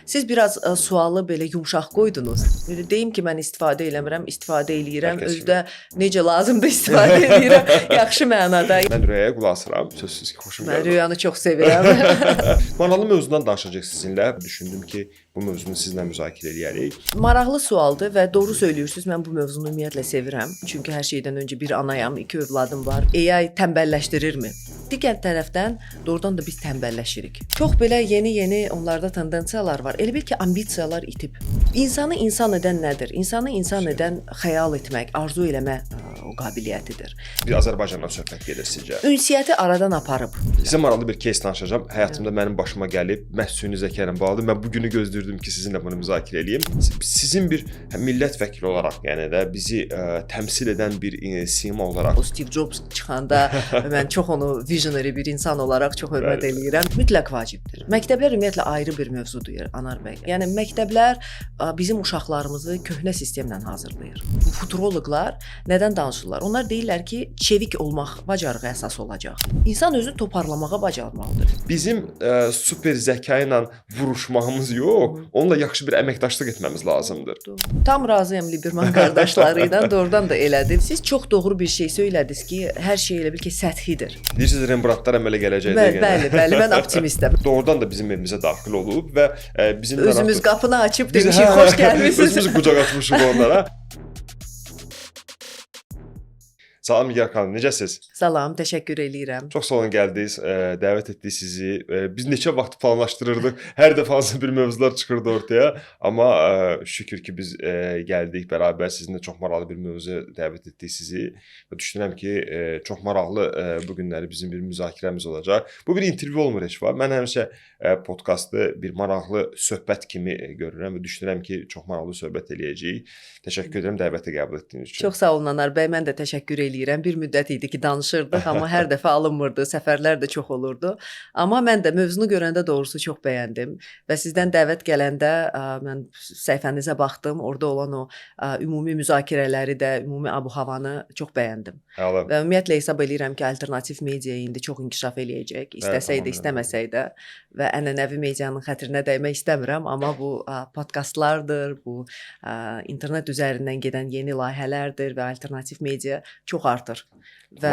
Siz biraz sualı belə yumşaq qoydunuz. Deyim ki, mən istifadə eləmirəm, istifadə eləyirəm. Hər kəs Özdə necə lazımdır istifadə eləyirəm. Yaxşı mənada. Mən Rüyaya qulaq asıram. Sözsüz ki, xoşum Mən gəlir. Rüyanı çox sevirəm. Maraqlı mövzudan danışacağıq sizinlə. Düşündüm ki, bu mövzunu sizinlə müzakirə eləyərik. Maraqlı sualdır və doğru söylüyorsunuz. Mən bu mövzunu ümumiyyətlə sevirəm. Çünki hər şeydən öncə bir anayam, 2 övladım var. AI tənbəlləşdirirmi? Digər tərəfdən doğrudan da biz tənbəlləşirik. Çox belə yeni onlarda tendensiyalar var. Elə bil ki, ambisiyalar itib. İnsanı insan edən nədir? İnsanı insan edən xəyal etmək, arzu eləmə o qabiliyyətidir. Bir Azərbaycandan söhbət gedir sizcə. Ünsiyyəti aradan aparıb. Sizə maraqlı bir кейs danışacağam. Həyatımda mənim başıma gəlib, məhz süni zəka ilə bağlı. Mən bu günü gözləyirdim ki, sizinlə bunu müzakirə edeyim. Sizin bir millət vəkili olaraq, yəni də bizi təmsil edən bir sima olaraq. O Steve Jobs çıxanda mən çox onu visionary bir insan olaraq çox hörmət eləyirəm. Mütləq vacibdir. Məktəblər ümumiyyətlə ayrı bir mövzudur Anar bəy. Yəni məktəblər bizim uşaqlarımızı köhnə sistemlə hazırlayır. Bu futuroloqlar nədən danışırlar? Onlar deyirlər ki, çevik olmaq bacarığı əsas olacaq. İnsan özünü toparlamağa bacarmalıdır. Bizim super zəka ilə vuruşmağımız yox, onunla yaxşı bir əməkdaşlıq etməmiz lazımdır. Tam razıyam Liberman qardaşları ilə, doğrudan da elədir. Siz çox doğru bir şey söylədiniz ki, hər şey elə bil ki, səthidir. Deyirsiniz Rembrandtlar əmələ gələcəkdir. Bəli, mən optimistəm. Doğrudan da bizim evimizə daxil olub və bizim özümüz qapını açıb demişik, xoş gəlmisiniz. Özümüz qucaq açmışıq onlara. Salam Nigar xanım, necəsiz? Salam, təşəkkür eləyirəm. Çox sağ olun gəldiniz, dəvət etdik sizi. Biz neçə vaxt planlaşdırırdıq, hər dəfə hansı bir mövzular çıxırdı ortaya. Amma şükür ki, biz gəldik bərabər, sizinlə çox maraqlı bir mövzuya dəvət etdik sizi. Və düşünürəm ki, çox maraqlı bu günləri bizim bir müzakirəmiz olacaq. Bu bir intervyu olmur heç vaxt. Mən həmişə podkastı bir maraqlı söhbət kimi görürəm və düşünürəm ki, çox maraqlı söhbət eləyəcəyik. Təşəkkür edirəm dəvəti qəbul etdiyiniz üçün. Çox sağ olun Anar bəy, mən də təşəkkür eləyirəm. Bir müddət idi ki, danışırdıq, amma hər dəfə alınmırdı, səfərlər də çox olurdu. Amma mən də mövzunu görəndə doğrusu çox bəyəndim və sizdən dəvət gələndə mən səhifənizə baxdım, orada olan o ümumi müzakirələri də, ümumi abu-havanı çox bəyəndim. Əla. Və ümumiyyətlə hesab edirəm ki, alternativ media indi çox inkişaf eləyəcək, istəsək də, istəməsək də və ənənəvi medianın xətrinə dəymək istəmirəm, amma bu podkastlardır, bu internet üzərindən gedən yeni layihələrdir və alternativ media çox artır. Və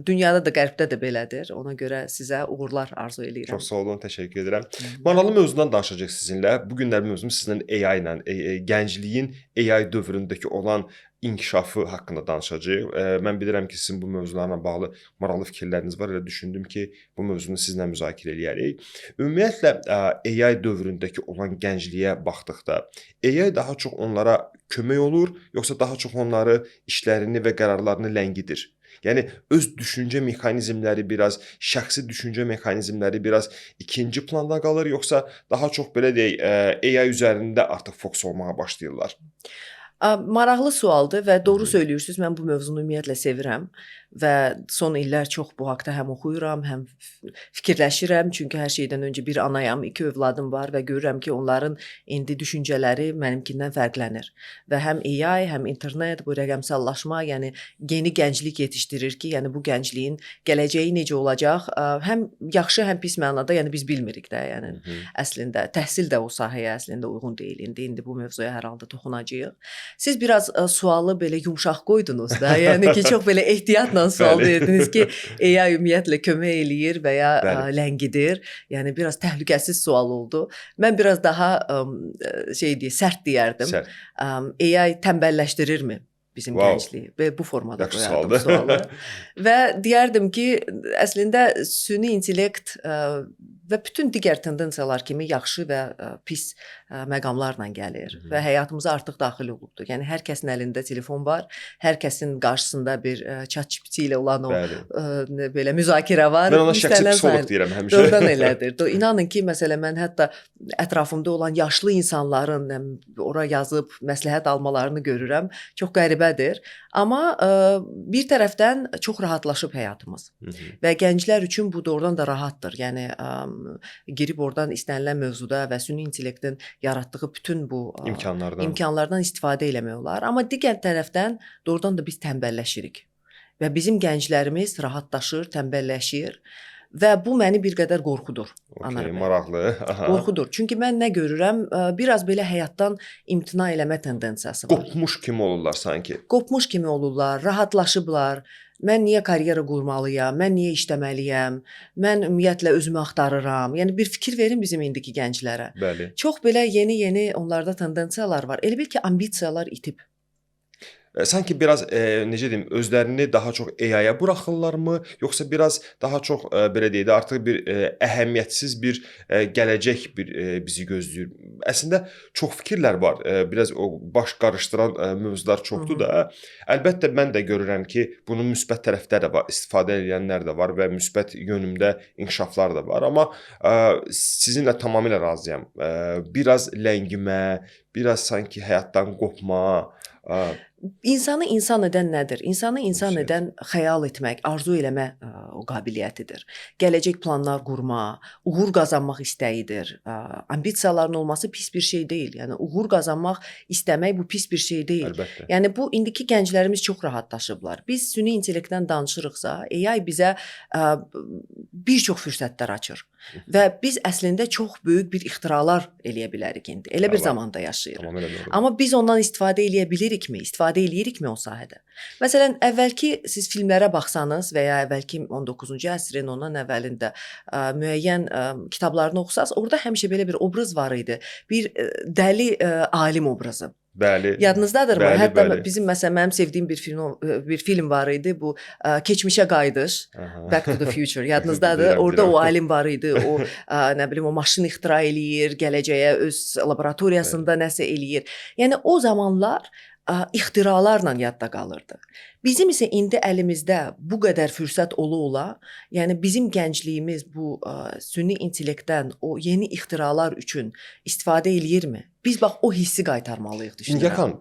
dünyada da, qərbdə də belədir. Ona görə sizə uğurlar arzu eləyirəm. Çox sağ olun, təşəkkür edirəm. Maraqlı mövzudan danışacağıq sizinlə. Bu günlər mövzumuz sizinlə AI ilə, gəncliyin AI dövründəki olan inkişafı haqqında danışacağıq. Mən bilirəm ki, sizin bu mövzularla bağlı maraqlı fikirləriniz var. Elə düşündüm ki, bu mövzunu sizinlə müzakirə eləyərik. Ümumiyyətlə, AI dövründəki olan gəncliyə baxdıqda, AI daha çox onlara kömək olur, yoxsa daha çox onları, işlərini və qərarlarını ləngidir? Yəni, öz düşüncə mexanizmləri biraz, şəxsi düşüncə mexanizmləri biraz ikinci planda qalır, yoxsa daha çox belə deyək, AI üzərində artıq fokus olmağa başlayırlar? Maraqlı sualdır və doğru söylüyorsunuz. Mən bu mövzunu ümumiyyətlə sevirəm və son illər çox bu haqda həm oxuyuram, həm fikirləşirəm. Çünki hər şeydən öncə bir anayam, 2 övladım var və görürəm ki, onların indi düşüncələri mənimkindən fərqlənir. Və həm AI, həm internet, bu rəqəmsallaşma, yəni yeni gənclik yetişdirir ki, yəni bu gəncliyin gələcəyi necə olacaq? Həm yaxşı, həm pis mənada, yəni biz bilmirik də, yəni əslində təhsil də o sahəyə əslində uyğun deyil. İndi bu mövzuya hər halda toxunacağıq. Siz biraz sualı belə yumşaq qoydunuz da, yəni ki, çox belə ehtiyatla sual verdiniz ki, AI ümumiyyətlə kömək eləyir və ya ləngidir. Yəni biraz təhlükəsiz sual oldu. Mən biraz daha sərt deyərdim. AI tənbəlləşdirirmi bizim gəncliyi? Və bu formada qoyardım sualı. Və deyərdim ki, əslində süni intellekt və bütün digər tendensiyalar kimi yaxşı və pis məqamlarla gəlir və həyatımıza artıq daxil olubdur. Yəni, hər kəsin əlində telefon var, hər kəsin qarşısında bir chat-GPT ilə olan o belə müzakirə var. Mən ona şəxsi psixoloq deyirəm həmişə. Doğrudan elədir. İnanın ki, məsələn, mən hətta ətrafımda olan yaşlı insanların ora yazıb məsləhət almalarını görürəm. Çox qəribədir. Amma bir tərəfdən çox rahatlaşıb həyatımız və gənclər üçün bu doğrudan da rahatdır. Yəni, girib oradan istənilən mövzuda və süni intellektin yaratdığı bütün bu imkanlardan istifadə eləmək olar. Amma digər tərəfdən doğrudan da biz tənbəlləşirik və bizim gənclərimiz rahatlaşır, tənbəlləşir və bu məni bir qədər qorxudur. Okay, maraqlı. Aha. Qorxudur. Çünki mən nə görürəm, biraz belə həyatdan imtina eləmə tendensiyası var. Qopmuş kimi olurlar sanki. Qopmuş kimi olurlar, rahatlaşıblar. Mən niyə karyera qurmalıyam? Mən niyə işləməliyəm? Mən ümumiyyətlə özümü axtarıram. Yəni bir fikir verin bizim indiki gənclərə. Bəli. Çox belə yeni onlarda tendensiyalar var. Elə bil ki, ambisiyalar itib. Sanki biraz necə deyim, özlərini daha çox AI-ya buraxırlarmı, yoxsa biraz daha çox belə deyək də artıq bir əhəmiyyətsiz bir gələcək bizi gözləyir. Əslində çox fikirlər var. Biraz o baş qarışdıran mövzular çoxdur da. Əlbəttə mən də görürəm ki, bunun müsbət tərəfləri də var, istifadə edənlər də var və müsbət yönümdə inkişaflar da var. Amma sizinlə tamamilə razıyam. Biraz ləngimə, biraz sanki həyatdan qopma. İnsanı insan edən nədir? İnsanı insan edən xəyal etmək, arzu eləmə o qabiliyyətidir. Gələcək planlar qurma, uğur qazanmaq istəyidir. Ambisiyaların olması pis bir şey deyil. Yəni uğur qazanmaq istəmək bu pis bir şey deyil. Əlbəttə. Yəni bu indiki gənclərimiz çox rahatlaşıblar. Biz süni intellektdən danışırıqsa, AI bizə bir çox fürsətlər açır. Və biz əslində çox böyük bir ixtiralar eləyə bilərik indi. Elə bir zamanda yaşayırıq. Tamamilə doğru. Amma biz ondan istifadə eləyə bilirikmi? İstifadə eləyirikmi o sahədə? Məsələn, əvvəlki siz filmlərə baxsanız və ya əvvəlki 19-cu əsrin ondan əvvəlində müəyyən kitablarını oxusanız, orada həmişə belə bir obraz var idi. Bir dəli alim obrazı. Bəli. Yadınızdadırmı? Bəli, Hətta bəli. bizim məsələn mənim sevdiyim bir film var idi. Bu Keçmişə qayıdış, Back to the Future. Yadınızdadır? Bilirəm, Orada bilirəm. o alim var idi. O nə bilim o maşın ixtira eləyir, gələcəyə öz laboratoriyasında nəsə eləyir. Yəni o zamanlar ixtiralarla yadda qalırdı. Bizim isə indi əlimizdə bu qədər fürsət ola, yəni bizim gəncliyimiz bu süni intellektdən o yeni ixtiralar üçün istifadə eləyirmi? Biz bax o hissi qaytarmalıyıq düşünürəm. Yakan,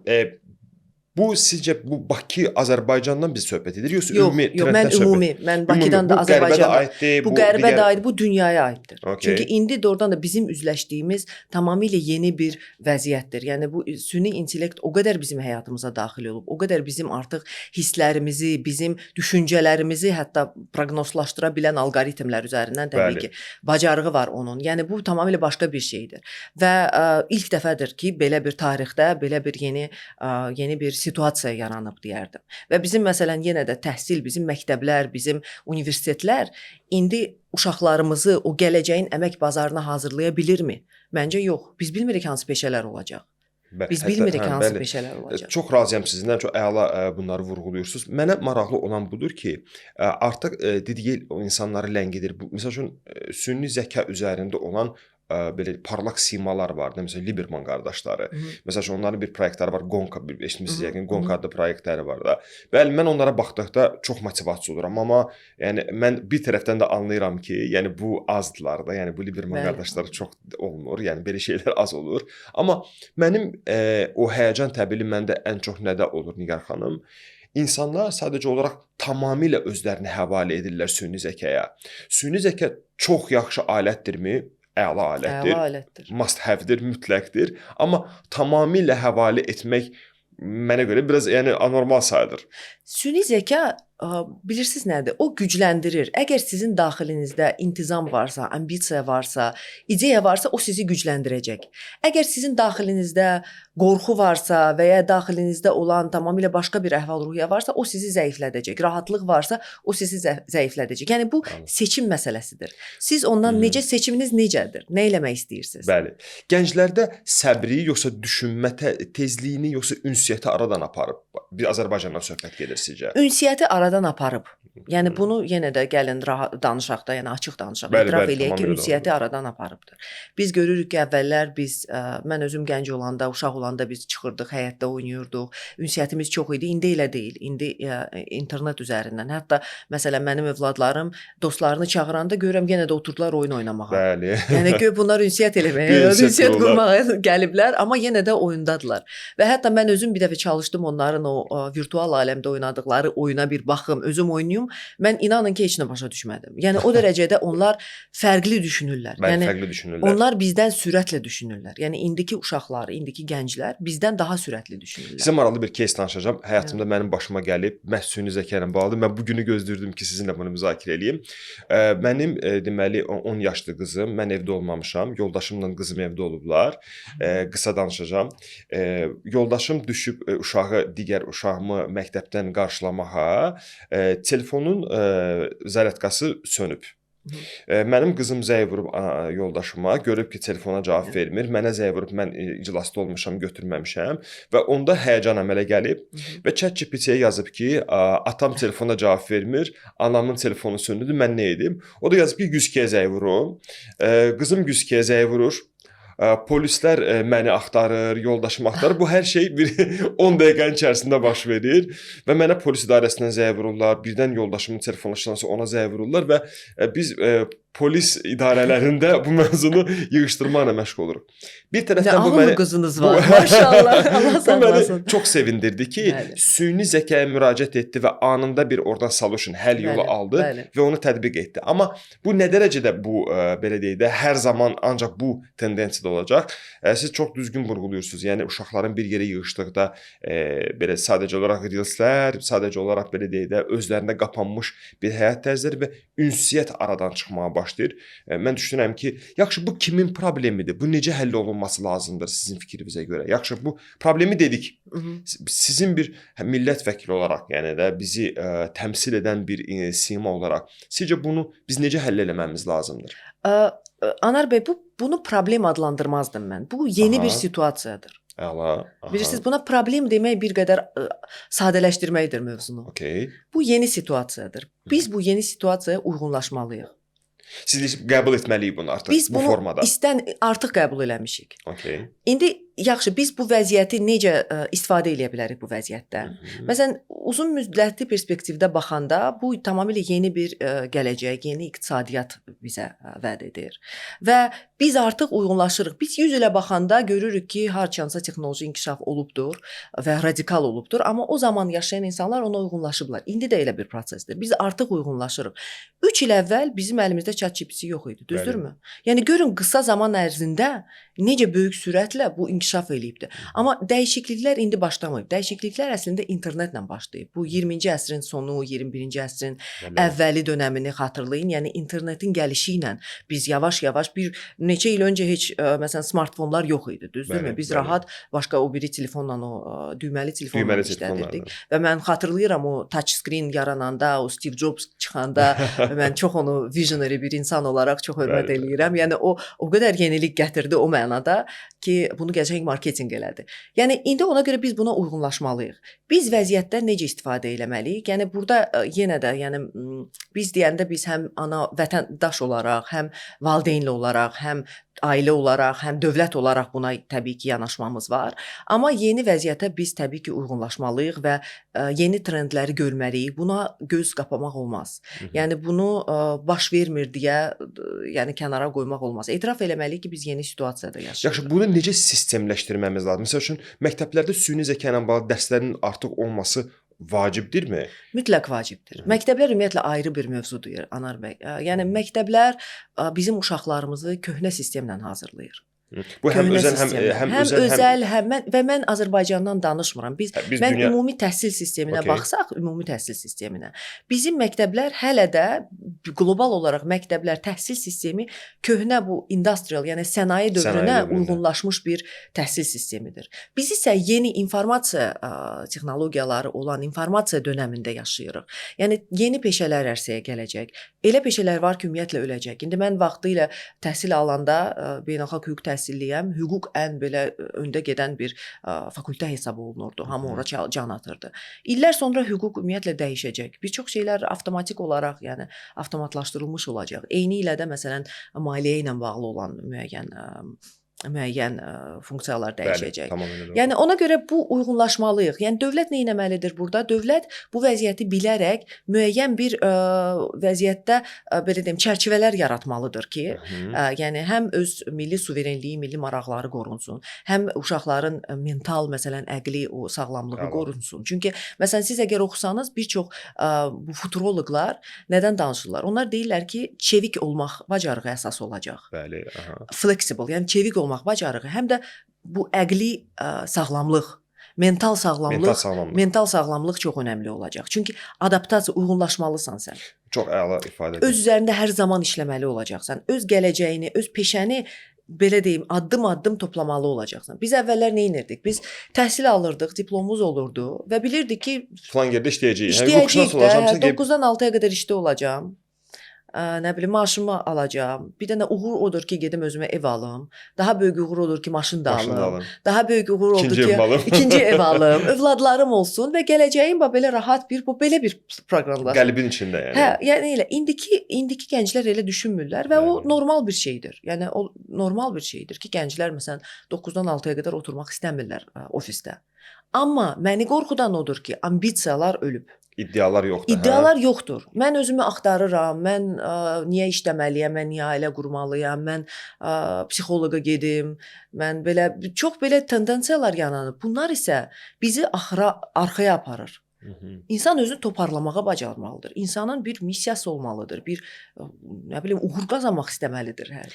bu sizcə bu Bakı, Azərbaycandan biz söhbət edir, yoxsa Yox, ümumi yox, mən ümumi, mən Bakıdan da Azərbaycandan. Bu qərbə də aiddir, bu dünyaya aiddir. Okay. Çünki indi doğrudan da bizim üzləşdiyimiz tamamilə yeni bir vəziyyətdir. Yəni bu süni intellekt o qədər bizim həyatımıza daxil olub, o qədər bizim artıq hisslərimizi, bizim düşüncələrimizi hətta proqnozlaşdıra bilən alqoritmlər üzərindən təbii ki, bacarığı var onun. Yəni bu tamamilə başqa bir şeydir. Və ilk dəfədir ki, belə bir tarixdə belə bir yeni bir situasiya yaranıb deyərdim. Və bizim məsələn yenə də təhsil, bizim məktəblər, bizim universitetlər indi uşaqlarımızı o gələcəyin əmək bazarına hazırlaya bilirmi? Məncə yox. Biz bilmirik hansı peşələr olacaq. Biz bilmirik hansı peşələr olacaq. Çox razıyam sizinlə, çox əla bunları vurğuluyursunuz. Mənə maraqlı olan budur ki, artıq dediyi insanları ləngidir. Məsəl üçün süni zəka üzərində olan belə parlaq simalar var. Məsələn, Liberman qardaşları. Məsələn, onların bir proyektləri var. Gonka, eşitmisiniz yəqin. Gonka adlı proyektləri var da. Bəli, mən onlara baxdıqda çox motivasiya oluram, amma yəni mən bir tərəfdən də anlayıram ki, yəni bu azdılar da. Yəni bu Liberman qardaşları çox olmur. Yəni belə şeylər az olur. Amma mənim o həyəcan təbili məndə ən çox nədə olur Nigar xanım? İnsanlar sadəcə olaraq tamamilə özlərini həvalə edirlər süni zəkaya. Süni zəka çox yaxşı alətdirmi? Əla alətdir. Əla alətdir. Must have-dir, mütləqdir. Amma tamamilə həvalə etmək mənə görə biraz yəni anormal sayılır. Süni zəka bilirsiniz nədir? O gücləndirir. Əgər sizin daxilinizdə intizam varsa, ambisiya varsa, ideya varsa, o sizi gücləndirəcək. Əgər sizin daxilinizdə qorxu varsa və ya daxilinizdə olan tamamilə başqa bir əhval-ruhiyyə varsa, o sizi zəiflədəcək. Rahatlıq varsa, o sizi zəiflədəcək. Yəni bu seçim məsələsidir. Siz ondan seçiminiz necədir? Nə eləmək istəyirsiniz? Bəli. Gənclərdə səbri yoxsa düşünmə tezliyini yoxsa ünsiyyəti aradan aparıb? Bir Azərbaycandan söhbət gedir sizcə? Ünsiyyəti aradan aparıb. Yəni bunu yenə də gəlin danışaq da, yəni açıq danışaq. İtiraf eləyək ki, ünsiyyəti aradan aparıbdır. Biz görürük ki, əvvəllər mən özüm gənc olanda, uşaq olanda biz çıxırdıq, həyətdə oynayırdıq. Ünsiyyətimiz çox idi. İndi elə deyil. İndi internet üzərindən. Hətta məsələn mənim övladlarım dostlarını çağıranda görürəm yenə də oturdular oyun oynamağa. Bəli. Yəni ki, bunlar ünsiyyət eləməyə, ünsiyyət qurmağa gəliblər, amma yenə də oyundadılar. Və hətta mən özüm bir dəfə çalışdım onların o virtual aləmdə oynadıqları oyuna bir baxım, özüm oynayım, mən inanın ki, heç nə başa düşmədim. Yəni o dərəcədə onlar fərqli düşünürlər. Bəli, Yəni fərqli düşünürlər. onlar bizdən sürətlə düşünürlər. Yəni indiki uşaqlar, indiki gənclər bizdən daha sürətli düşünürlər. Sizə maraqlı bir кейs danışacağam. Həyatımda mənim başıma gəlib, məhz süni zəka ilə bağlı. Mən bu günü gözləyirdim ki, sizinlə bunu müzakirə edeyim. Mənim deməli 10 yaşlı qızım, mən evdə olmamışam. Yoldaşımla qızım evdə olublar. Qısa danışacağam. Yoldaşım düşüb uşağı, digər uşağımı məktəbdən qarşılamağa, telefonun zaryadkası sönüb. Mənim qızım zəng vurub yoldaşıma, görüb ki, telefona cavab vermir. Mənə zəng vurub, mən iclasda olmuşam, götürməmişəm və onda həyəcan əmələ gəlib və ChatGPT-yə yazıb ki, atam telefona cavab vermir, anamın telefonu söndürdü, mən nə edim? O da yazıb ki, 102-yə zəng vurum. Qızım 102-yə zəng vurur. Polislər məni axtarır, yoldaşımı axtarır. Bu hər şey bir 10 dəqiqənin içərisində baş verir və mənə polis idarəsindən zəng vururlar. Birdən yoldaşımın telefonlaşırsa ona zəng vururlar və biz polis idarələrində bu mövzunu yığışdırmaqla məşğul oluruq. Bir tərəfdən bu məni qızınız var. Maşallah. Allah saxlasın. Çox sevindirdi ki, Bəli. süni zəkaya müraciət etdi və anında bir oradan solution, həll yolu aldı bəli. və onu tətbiq etdi. Amma bu nə dərəcədə bu belə deyək də hər zaman ancaq bu tendensiyada olacaq? Siz çox düzgün vurğuluyursunuz. Yəni uşaqların bir yerə yığışdıqda belə sadəcə olaraq reelslər, sadəcə olaraq belə deyək də özlərində qapanmış bir həyat tərzləri və ünsiyyət aradan çıxmağa başlayır. Mən düşünürəm ki, yaxşı bu kimin problemidir? Bu necə həll olunması lazımdır sizin fikrinizə görə? Yaxşı bu problemi dedik. Sizin bir millət vəkili olaraq, yəni də bizi təmsil edən bir sima olaraq sizcə bunu biz necə həll etməmiz lazımdır? Anar bəy, bunu problem adlandırmazdım mən. Bu yeni bir situasiyadır. Əla. Bilirsiniz, buna problem demək bir qədər sadələşdirməkdir mövzunu. Okay. Bu yeni situasiyadır. Biz bu yeni situasiyaya uyğunlaşmalıyıq. Siz qəbul etməliyik bunu artıq Biz bu formada. Biz bunu artıq qəbul eləmişik. Okay. İndi yaxşı, biz bu vəziyyəti necə istifadə edə bilərik bu vəziyyətdən? Məsələn, uzun müddətli perspektivdə baxanda bu tamamilə yeni bir gələcək, yeni iqtisadiyyat bizə vəd edir. Və biz artıq uyğunlaşırıq. Biz 100 ilə baxanda görürük ki, harçansa texnoloji inkişaf olubdur və radikal olubdur, amma o zaman yaşayan insanlar ona uyğunlaşıblar. İndi də elə bir prosesdir. Biz artıq uyğunlaşırıq. 3 il əvvəl bizim əlimizdə ChatGPT yox idi, düzdürmü? Yəni görün qısa zaman ərzində necə böyük sürətlə bu inkişaf eləyibdir. Amma dəyişikliklər indi başlamayıb. Dəyişikliklər əslində internetlə başlayıb. Bu 20-ci əsrin sonu, 21-ci əsrin əvvəli dönəmini xatırlayın. Yəni internetin gəlişi ilə biz yavaş-yavaş bir neçə il öncə heç məsələn smartfonlar yox idi, düzdürmü? Biz rahat başqa o biri telefonla, o düyməli telefonla işlədirdik. Və mən xatırlayıram o touch screen yarananda, o Steve Jobs çıxanda mən çox onu visionary bir insan olaraq çox hörmət eləyirəm. Yəni o qədər yenilik gətirdi o mənada ki, bunu gələcək marketinq elədi. Yəni indi ona görə biz buna uyğunlaşmalıyıq. Biz vəziyyətdən necə istifadə etməliyik? Yəni burada yenə də, yəni biz deyəndə biz həm ana vətəndaş olaraq, həm valideynli olaraq, həm ailə olaraq, həm dövlət olaraq buna təbii ki, yanaşmamız var. Amma yeni vəziyyətə biz təbii ki, uyğunlaşmalıyıq və yeni trendləri görməliyik. Buna göz qapamaq olmaz. Yəni bunu baş vermir deyə yəni kənara qoymaq olmaz. Etiraf eləməliyik ki, biz yeni situasiyada yaşayırıq. Yaxşı, bunu necə sistemləşdirməmiz lazım? Məsəl üçün məktəblərdə süni zəka ilə bağlı dərslərin artıq olması vacibdirmi? Mütləq vacibdir. Məktəblər ümumiyyətlə ayrı bir mövzudur, Anar bəy. Yəni məktəblər bizim uşaqlarımızı köhnə sistemlə hazırlayır. Bu həm özəl, həm özəl, mən Azərbaycandan danışmıram. Mən ümumi təhsil sisteminə baxsaq, ümumi təhsil sisteminə. Bizim məktəblər hələ də qlobal olaraq məktəblər təhsil sistemi köhnə bu industrial, yəni sənaye dövrünə uyğunlaşmış bir təhsil sistemidir. Biz isə yeni informasiya texnologiyaları olan informasiya dönəmində yaşayırıq. Yəni yeni peşələr ərsəyə gələcək. Elə peşələr var ki, ümumiyyətlə öləcək. İndi mən vaxtilə təhsil alanda beynəlxalq hüquq təhsilliyəm. Hüquq ən belə öndə gedən bir fakültə hesab olunurdu. Hamı ora can atırdı. İllər sonra hüquq ümumiyyətlə dəyişəcək. Bir çox şeylər avtomatik olaraq, yəni avtomatlaşdırılmış olacaq. Eyni ilə də məsələn maliyyə ilə bağlı olan müəyyən müəyyən funksiyalar dəyişəcək. Bəli, tamamilə doğru. Yəni ona görə bu uyğunlaşmalıyıq. Yəni dövlət nə etməlidir burada? Dövlət bu vəziyyəti bilərək müəyyən bir vəziyyətdə belə deyim, çərçivələr yaratmalıdır ki, yəni həm öz milli suverenliyi, milli maraqları qorunsun, həm uşaqların mental, məsələn, əqli o sağlamlığı qorunsun. Çünki məsələn siz əgər oxusanız bir çox bu futuroloqlar nədən danışırlar? Onlar deyirlər ki, çevik olmaq bacarığı əsas olacaq. Bəli, Flexible, yəni çevik olmaq bacarığı, həm də bu əqli sağlamlıq, mental sağlamlıq çox önəmli olacaq. Çünki adaptasiya, uyğunlaşmalısan sən. Çox əla ifadə edir. Öz üzərində hər zaman işləməli olacaqsan. Öz gələcəyini, öz peşəni belə deyim, addım-addım toplamalı olacaqsan. Biz əvvəllər nə edirdik? Biz təhsil alırdıq, diplomumuz olurdu və bilirdik ki, falan yerdə işləyəcəyik. İşləyəcəyik də, 9-dan 6-ya qədər işdə olacağam. Nə bilim, maaşımı alacağam. Bir dənə uğur odur ki, gedim özümə ev alım. Daha böyük uğur odur ki, maşın da alım. Daha böyük uğur odur ki, ikinci ev alım. Övladlarım olsun və gələcəyim belə rahat bir, bu belə bir proqramlar. Qəlbin içində yəni. Hə, yəni elə indiki gənclər elə düşünmürlər və o normal bir şeydir. Yəni o normal bir şeydir ki, gənclər məsələn 9-dan 6-ya qədər oturmaq istəmirlər ofisdə. Amma məni qorxudan odur ki, ambisiyalar ölüb. İddialar yoxdur. İddialar yoxdur. Mən özümü axtarıram. Mən niyə işləməliyəm? Mən niyə ailə qurmalıyam? Mən psixoloqa gedim. Mən belə çox belə tendensiyalar yaranıb. Bunlar isə bizi arxaya aparır. İnsan özünü toparlamağa bacarmalıdır. İnsanın bir missiyası olmalıdır. Bir nə bilim uğur qazanmaq istəməlidir hər.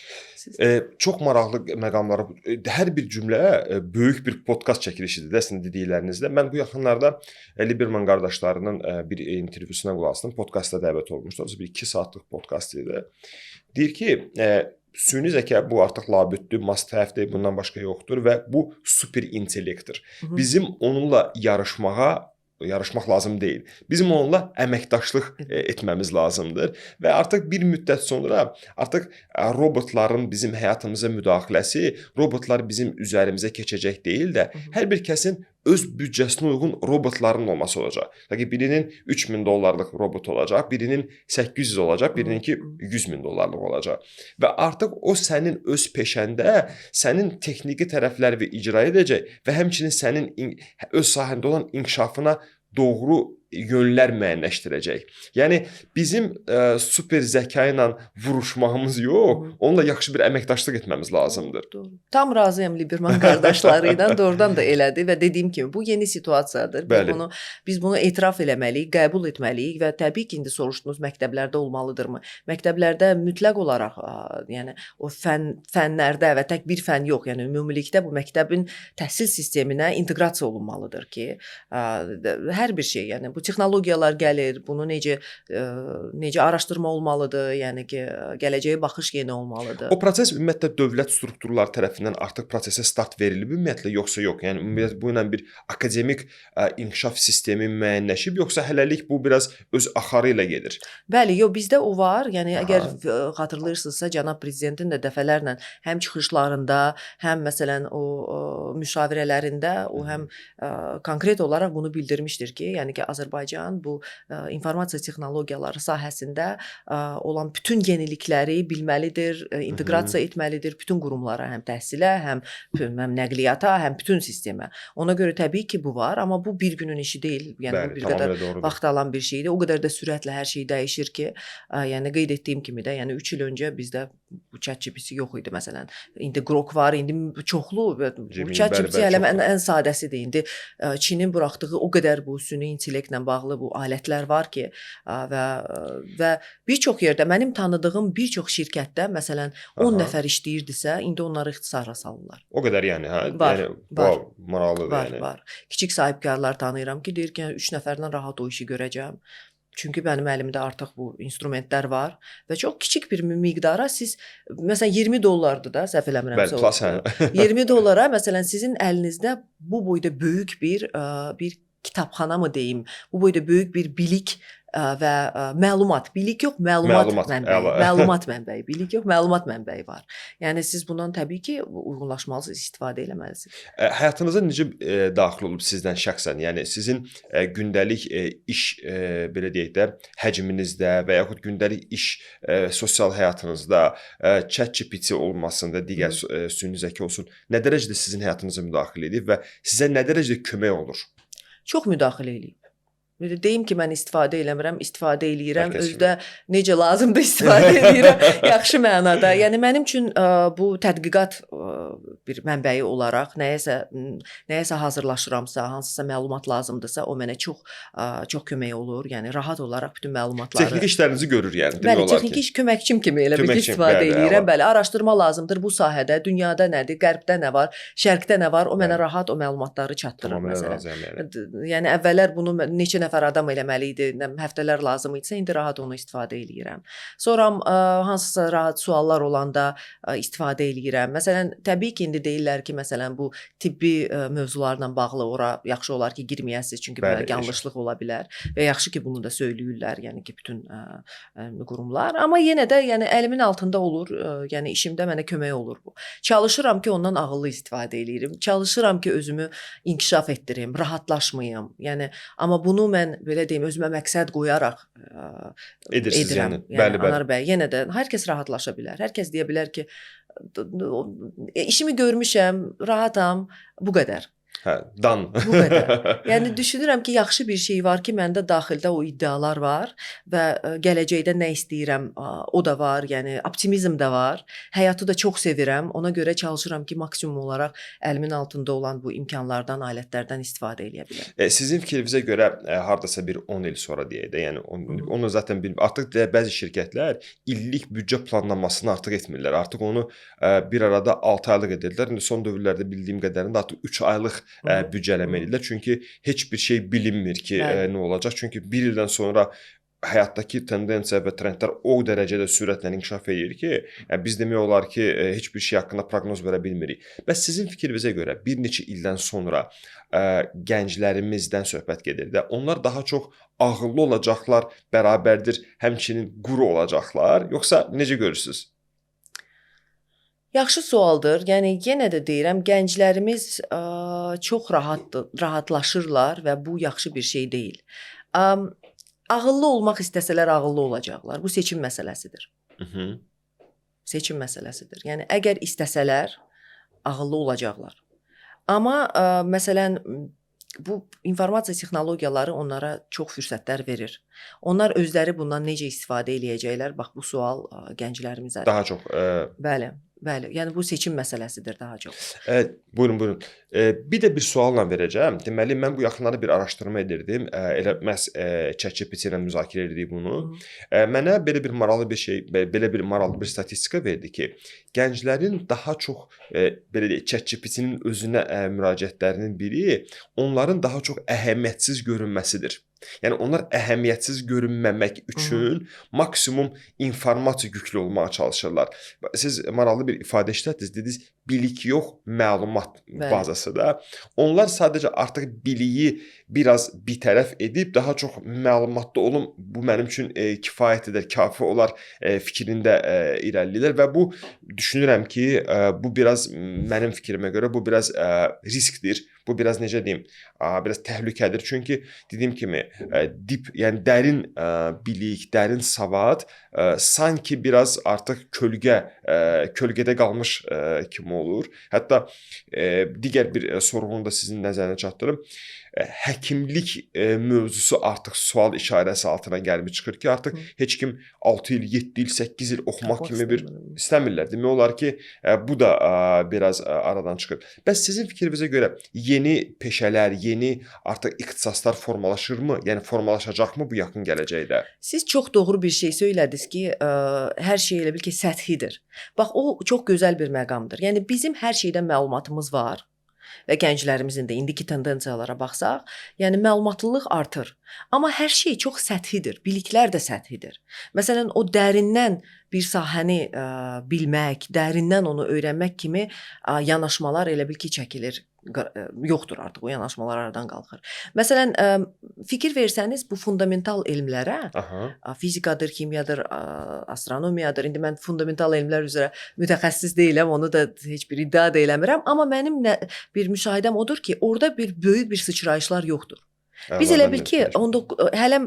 Çox maraqlı məqamları, hər bir cümlə böyük bir podkast çəkilişidir də sizin dediklərinizdə. Mən bu yaxınlarda Liberman qardaşlarının bir intervyusuna qulaq asdım. Podkastda dəvət olmuşlar. Bir 2 saatlıq podkast idi. Deyir ki, süni zəka bu artıq labüddür, must-have-dir, bundan başqa yoxdur və bu super intellektdir. Bizim onunla yarışmaq lazım deyil. Bizim onunla əməkdaşlıq etməmiz lazımdır və artıq bir müddət sonra artıq robotların bizim həyatımıza müdaxiləsi, robotlar bizim üzərimizə keçəcək deyil də, hər bir kəsin öz büdcəsinə uyğun robotların olması olacaq. Birinin $3000 robot olacaq, birinin 800 olacaq, birininki $100,000 olacaq. Və artıq o sənin öz peşəndə sənin texniki tərəfləri icra edəcək və həmçinin sənin öz sahəndə olan inkişafına doğru yönlər müəyyənləşdirəcək. Yəni bizim super zəka ilə vuruşmağımız yox, onunla yaxşı bir əməkdaşlıq etməmiz lazımdır. Tam razıyam Liberman qardaşları ilə, doğrudan da elədi və dediyim kimi bu yeni situasiyadır. Biz bunu etiraf eləməliyik, qəbul etməliyik və təbii ki, indi soruşdunuz məktəblərdə olmalıdırmı? Məktəblərdə mütləq olaraq, yəni o fənlərdə və tək bir fən yox, yəni ümumilikdə bu məktəbin təhsil sisteminə inteqrasiya olunmalıdır ki, hər bir şey, yəni bu texnologiyalar gəlir, bunu necə araşdırma olmalıdır, yəni ki, gələcəyə baxış yeni olmalıdır. O proses ümumiyyətlə dövlət strukturları tərəfindən artıq prosesə start verilib ümumiyyətlə yoxsa yox? Yəni ümumiyyətlə bu ilə bir akademik inkişaf sistemi müəyyənləşib, yoxsa hələlik bu biraz öz axarı ilə gedir? Bəli, yox, bizdə o var. Yəni əgər xatırlayırsınızsa, cənab prezidentin də dəfələrlə həm çıxışlarında, həm məsələn o müşavirələrində o həm konkret olaraq bunu bildirmişdir ki, yəni ki, Azərbaycan bu informasiya texnologiyaları sahəsində olan bütün yenilikləri bilməlidir, inteqrasiya etməlidir bütün qurumlara, həm təhsilə, həm nəqliyyata, həm bütün sistemə. Ona görə təbii ki, bu var, amma bu bir günün işi deyil. Yəni bu bir qədər vaxt alan bir şeydir. O qədər də sürətlə hər şey dəyişir ki, yəni qeyd etdiyim kimi də, yəni 3 il öncə bizdə bu ChatGPT yox idi məsələn. İndi Grok var, indi çoxlu ChatGPT hələ ən sadəsidir. İndi Çinin buraxdığı o qədər bu süni intellektlə bağlı bu alətlər var ki, və bir çox yerdə mənim tanıdığım bir çox şirkətdə məsələn 10 nəfər işləyirdisə, indi onları ixtisara salırlar. O qədər yəni, hə? Var, maraqlıdır yəni. Var. Kiçik sahibkarlar tanıyıram ki, deyir ki, 3 nəfərdən rahat o işi görəcəm. Çünki mənim əlimdə artıq bu instrumentlər var və çox kiçik bir miqdara siz məsələn $20-dır da, səhv eləmirəmsə. Bəli, plus $20 məsələn sizin əlinizdə bu boyda böyük bir kitabxana mı deyim, bu boyda böyük bir bilik və məlumat, bilik yox, məlumat mənbəyi. əla. Məlumat mənbəyi, bilik yox, məlumat mənbəyi var. Yəni siz bundan təbii ki, uyğunlaşmalısınız, istifadə etməlisiniz. Həyatınıza necə daxil olub sizdən şəxsən? Yəni sizin gündəlik iş belə deyək də həcminizdə və yaxud gündəlik iş sosial həyatınızda ChatGPT olmasında, digər süni zəka olsun, nə dərəcədə sizin həyatınıza müdaxilə edib və sizə nə dərəcədə kömək olur? Çox müdaxilə eləyib. Deyim ki, mən istifadə eləmirəm, istifadə eləyirəm, Hər kəs özdə necə lazımdır istifadə eləyirəm, yaxşı mənada. Yəni mənim üçün bu tədqiqat bir mənbəyi olaraq nəyəsə hazırlaşıramsa, hansısa məlumat lazımdırsa, o mənə çox kömək olur. Yəni rahat olaraq bütün məlumatları. Texniki işlərinizi görür yəni demək Bəli, olar ki. texniki iş köməkçim kimi elə bir Köməkçim, istifadə bəli, eləyirəm. əla. Bəli, araşdırma lazımdır bu sahədə, dünyada nədir, qərbdə nə var, şərqdə nə var, o mənə rahat o məlumatları çatdırır Tamamilə məsələn. razıyam yəni. Yəni əvvəllər bunu neçə nəfər adam eləməli idi, həftələr lazım idisə, indi rahat onu istifadə eləyirəm. Sonra hansısa rahat suallar olanda istifadə eləyirəm. Məsələn, təbii ki, indi deyirlər ki, məsələn, bu tibbi mövzularla bağlı ora yaxşı olar ki, girməyəsiniz, çünki Bəli, yanlışlıq ola bilər və yaxşı ki, bunu da söyləyirlər, yəni ki, bütün qurumlar. Amma yenə də yəni əlimin altında olur, yəni işimdə mənə kömək olur bu. Çalışıram ki, ondan ağıllı istifadə eləyim. Çalışıram ki, özümü inkişaf etdirim, rahatlaşmayım. Yəni amma bunu mən belə deyim, özümə məqsəd qoyaraq Edirsiniz edirəm. yəni. Bəli, bəli. Anar bəy, yenə də hər kəs rahatlaşa bilər. Hər kəs deyə bilər ki, işimi görmüşəm, rahatam, bu qədər. Hə, dan. Bu qədər. Yəni düşünürəm ki, yaxşı bir şey var ki, məndə daxildə o iddialar var və gələcəkdə nə istəyirəm, o da var. Yəni optimizm də var. Həyatı da çox sevirəm. Ona görə çalışıram ki, maksimum olaraq əlimin altında olan bu imkanlardan, alətlərdən istifadə edə bilərəm. Sizin fikrinizə görə hardasa bir 10 il sonra deyək də, yəni onu zaten artıq bəzi şirkətlər illik büdcə planlamasını artıq etmirlər. Artıq onu bir arada 6 aylıq edirlər. İndi son dövrlərdə bildiyim qədərində artıq 3 aylıq büdcələmə edirlər. Çünki heç bir şey bilinmir ki, nə olacaq. Çünki bir ildən sonra həyatdakı tendensiya və trendlər o dərəcədə sürətlə inkişaf edir ki, biz demək olar ki, heç bir şey haqqında proqnoz verə bilmirik. Bəs sizin fikrinizə görə bir neçə ildən sonra gənclərimizdən söhbət gedir də, onlar daha çox ağıllı olacaqlar, bərabərdir, həmçinin quru olacaqlar, yoxsa necə görürsünüz? Yaxşı sualdır. Yəni yenə də deyirəm, gənclərimiz çox rahatlaşırlar və bu yaxşı bir şey deyil. Ağıllı olmaq istəsələr ağıllı olacaqlar. Bu seçim məsələsidir. Seçim məsələsidir. Yəni əgər istəsələr ağıllı olacaqlar. Amma məsələn bu informasiya texnologiyaları onlara çox fürsətlər verir. Onlar özləri bundan necə istifadə eləyəcəklər? Bax bu sual gənclərimizə. Daha çox. Bəli. Bəli, yəni bu seçim məsələsidir daha çox. Buyurun. Bir də bir sualla verəcəm. Deməli, mən bu yaxınlarda bir araşdırma edirdim. Elə məhz ChatGPT ilə müzakirə etdik bunu. Mənə belə bir maraqlı bir şey, belə bir maraqlı bir statistika verdi ki, gənclərin daha çox belə deyək, ChatGPT-nin özünə müraciətlərinin biri onların daha çox əhəmiyyətsiz görünməsidir. Yəni onlar əhəmiyyətsiz görünməmək üçün maksimum informasiya yüklü olmağa çalışırlar. Siz maraqlı bir ifadə işlətdiniz, dediniz bilik yox, məlumat bazası da. Onlar sadəcə artıq biliyi biraz bir tərəf edib daha çox məlumatlı olum, bu mənim üçün kifayət edər, kafi olar fikrində irəliləyirlər və bu düşünürəm ki, bu biraz mənim fikrimə görə bu biraz riskdir. Bu biraz necə deyim, biraz təhlükədir. Çünki dediyim kimi dip, yəni dərin bilik, dərin savad sanki biraz artıq kölgədə qalmış kimi olur. Hətta digər bir sorğunu da sizin nəzərinə çatdırım. Həkimlik mövzusu artıq sual işarəsi altına gəlib çıxır ki, artıq heç kim 6 il, 7 il, 8 il oxumaq kimi bir istəmirlər. Demək olar ki, bu da biraz aradan çıxır. Bəs sizin fikrinizə görə yeni peşələr, yeni artıq ixtisaslar formalaşırmı? Yəni formalaşacaqmı bu yaxın gələcəkdə? Siz çox doğru bir şey söylədiniz ki, hər şey elə bil ki, səthidir. Bax, o çox gözəl bir məqamdır. Yəni bizim hər şeydən məlumatımız var. Və gənclərimizin də indiki tendensiyalara baxsaq, yəni məlumatlılıq artır. Amma hər şey çox səthidir, biliklər də səthidir. Məsələn, o dərindən bir sahəni bilmək, dərindən onu öyrənmək kimi yanaşmalar elə bil ki, çəkilir yoxdur artıq, o yanaşmalar aradan qalxır. Məsələn, fikir versəniz bu fundamental elmlərə, Aha. fizikadır, kimyadır, astronomiyadır. İndi mən fundamental elmlər üzrə mütəxəssis deyiləm, onu da heç bir iddia da eləmirəm, amma mənim bir müşahidəm odur ki, orada bir böyük bir sıçrayışlar yoxdur. Biz elə bil ki, hələ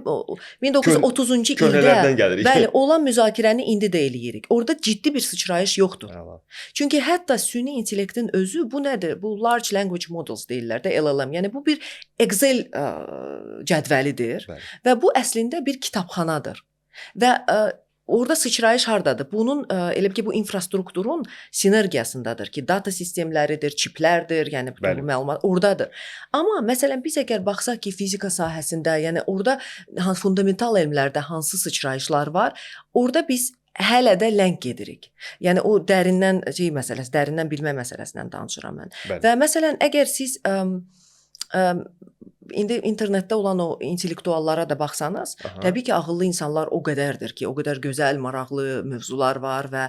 1930-cu ildə köhnələrdən gəlirik. bəli, olan müzakirəni indi də eləyirik. Orada ciddi bir sıçrayış yoxdur. Əla. Çünki hətta süni intellektin özü bu nədir? Bu large language models deyirlər də, LLM. Yəni bu bir Excel cədvəlidir və bu əslində bir kitabxanadır. Və orada sıçrayış hardadır? Bunun elə bil ki, bu infrastrukturun sinergiyasındadır ki, data sistemləridir, çiplərdir, yəni bütün bu məlumat oradadır. Amma məsələn biz əgər baxsaq ki, fizika sahəsində, yəni orada fundamental elmlərdə hansı sıçrayışlar var, orada biz hələ də ləng gedirik. Yəni o dərindən məsələsi, dərindən bilmə məsələsindən danışıram mən. Bəli. Və məsələn əgər siz indi internetdə olan o intellektuallara da baxsanız, təbii ki, ağıllı insanlar o qədərdir ki, o qədər gözəl, maraqlı mövzular var və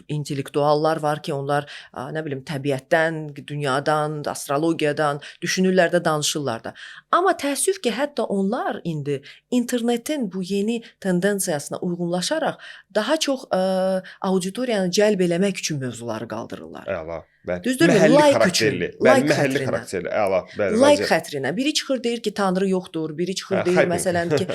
intellektuallar var ki, onlar nə bilim təbiətdən, dünyadan, astrologiyadan düşünürlər də, danışırlar da. Amma təəssüf ki, hətta onlar indi internetin bu yeni tendensiyasına uyğunlaşaraq daha çox auditoriyanı cəlb eləmək üçün mövzuları qaldırırlar. Əla. Düzdürmü? Məhəlli Like xarakterli. üçün. Like Məhəlli xətrinə. xarakterli. Əla. Bəli. Like xətrinə. Biri çıxır deyir ki, Tanrı yoxdur. Biri çıxır deyir məsələn ki,